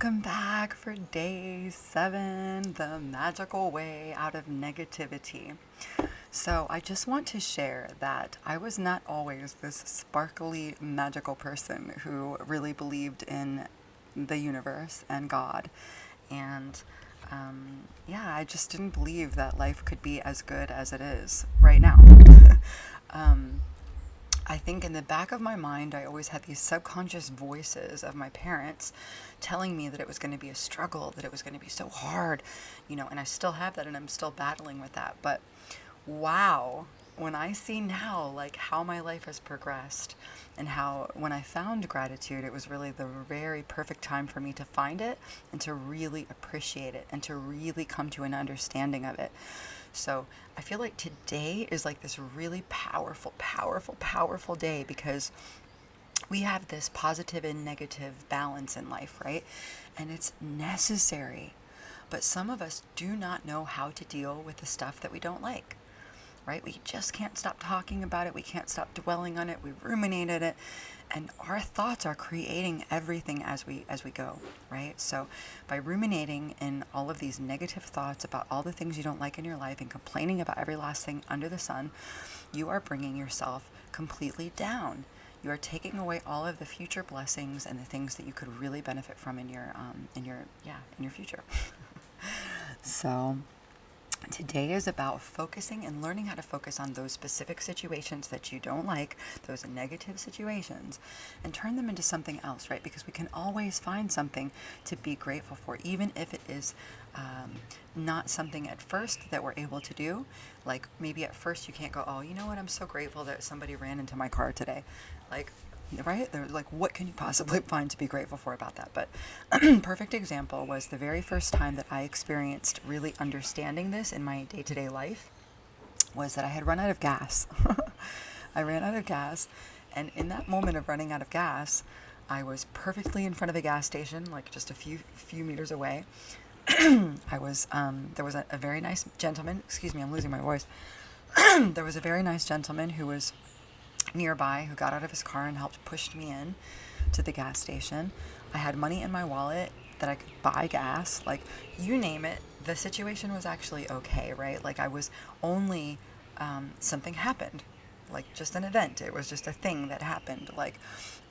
welcome back for day 7, the magical way out of negativity. So I just want to share that I was not always this sparkly, magical person who really believed in the universe and God. And I just didn't believe that life could be as good as it is right now. I think in the back of my mind, I always had these subconscious voices of my parents telling me that it was going to be a struggle, that it was going to be so hard, and I still have that and I'm still battling with that. But wow, when I see now, like how my life has progressed and how when I found gratitude, it was really the very perfect time for me to find it and to really appreciate it and to really come to an understanding of it. So I feel like today is like this really powerful, powerful, powerful day because we have this positive and negative balance in life, right? And it's necessary. But some of us do not know how to deal with the stuff that we don't like, right? We just can't stop talking about it. We can't stop dwelling on it. We ruminated it. And our thoughts are creating everything as we go, right? So by ruminating in all of these negative thoughts about all the things you don't like in your life and complaining about every last thing under the sun, you are bringing yourself completely down. You are taking away all of the future blessings and the things that you could really benefit from in your future. So today is about focusing and learning how to focus on those specific situations that you don't like, those negative situations, and turn them into something else, right? Because we can always find something to be grateful for, even if it is not something at first that we're able to do. Like maybe at first you can't go, oh, you know what, I'm so grateful that somebody ran into my car today. Like, right? They're like, what can you possibly find to be grateful for about that? But perfect example was the very first time that I experienced really understanding this in my day-to-day life was that I had run out of gas. I ran out of gas, and in that moment of running out of gas, I was perfectly in front of a gas station, like just a few meters away. There was a very nice gentleman, excuse me, I'm losing my voice. There was a very nice gentleman who was nearby who got out of his car and helped push me in to the gas station. I had money in my wallet that I could buy gas, like you name it. The situation was actually okay, right? Like I was only something happened, like just an event. It was just a thing that happened, like,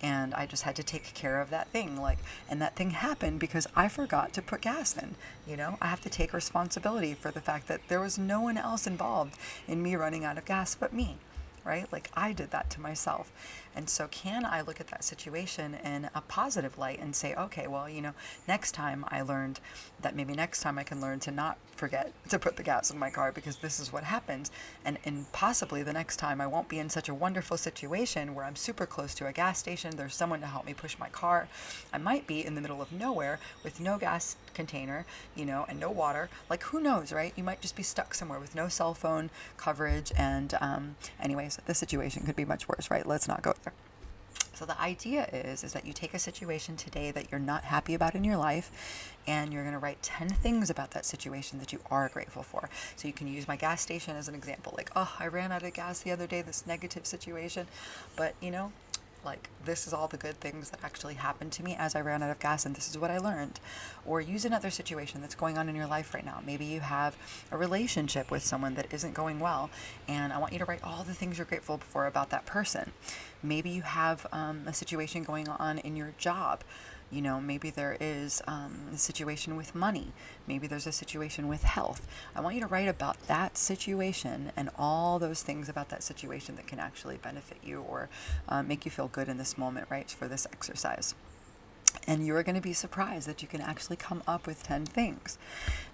and I just had to take care of that thing, like, and that thing happened because I forgot to put gas in. I have to take responsibility for the fact that there was no one else involved in me running out of gas but me. Right? Like I did that to myself. And so can I look at that situation in a positive light and say, okay, well, next time I learned that maybe next time I can learn to not forget to put the gas in my car because this is what happens. And possibly the next time I won't be in such a wonderful situation where I'm super close to a gas station. There's someone to help me push my car. I might be in the middle of nowhere with no gas container, and no water. Like who knows, right? You might just be stuck somewhere with no cell phone coverage. And anyways, the situation could be much worse, right? Let's not go there. So the idea is that you take a situation today that you're not happy about in your life, and you're going to write 10 things about that situation that you are grateful for. So you can use my gas station as an example. Like, oh, I ran out of gas the other day, this negative situation. But, like this is all the good things that actually happened to me as I ran out of gas, and this is what I learned. Or use another situation that's going on in your life right now. Maybe you have a relationship with someone that isn't going well, and I want you to write all the things you're grateful for about that person. Maybe you have a situation going on in your job. Maybe there is a situation with money. Maybe there's a situation with health. I want you to write about that situation and all those things about that situation that can actually benefit you or make you feel good in this moment, right, for this exercise. And you're going to be surprised that you can actually come up with 10 things.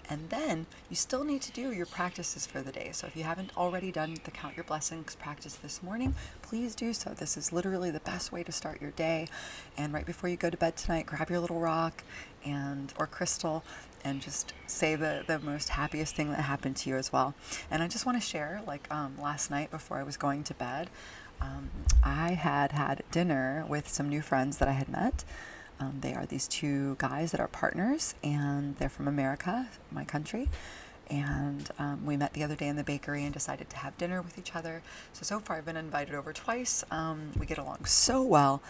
And then you still need to do your practices for the day. So if you haven't already done the Count Your Blessings practice this morning, please do so. This is literally the best way to start your day. And right before you go to bed tonight, grab your little rock or crystal and just say the most happiest thing that happened to you as well. And I just want to share, last night before I was going to bed, I had dinner with some new friends that I had met. They are these two guys that are partners, and they're from America, my country. And we met the other day in the bakery and decided to have dinner with each other. So far I've been invited over twice. We get along so well.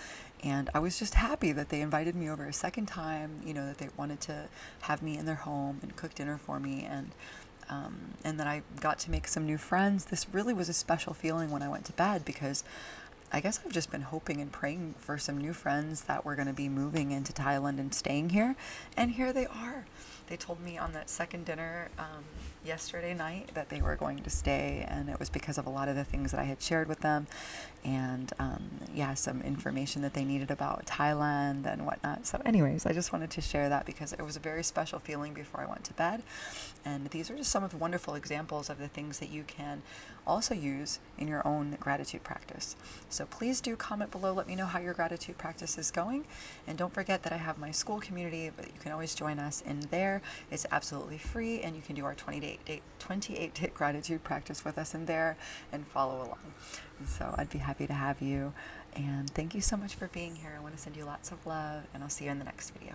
And I was just happy that they invited me over a second time, that they wanted to have me in their home and cook dinner for me. And that I got to make some new friends. This really was a special feeling when I went to bed, because I guess I've just been hoping and praying for some new friends that were going to be moving into Thailand and staying here. And here they are. They told me on that second dinner yesterday night that they were going to stay, and it was because of a lot of the things that I had shared with them, and some information that they needed about Thailand and whatnot. So anyways, I just wanted to share that because it was a very special feeling before I went to bed. And these are just some of the wonderful examples of the things that you can also use in your own gratitude practice. So please do comment below, let me know how your gratitude practice is going. And don't forget that I have my school community, but you can always join us in there. It's absolutely free, and you can do our 28-day gratitude practice with us in there and follow along. And so I'd be happy to have you. And thank you so much for being here. I want to send you lots of love, and I'll see you in the next video.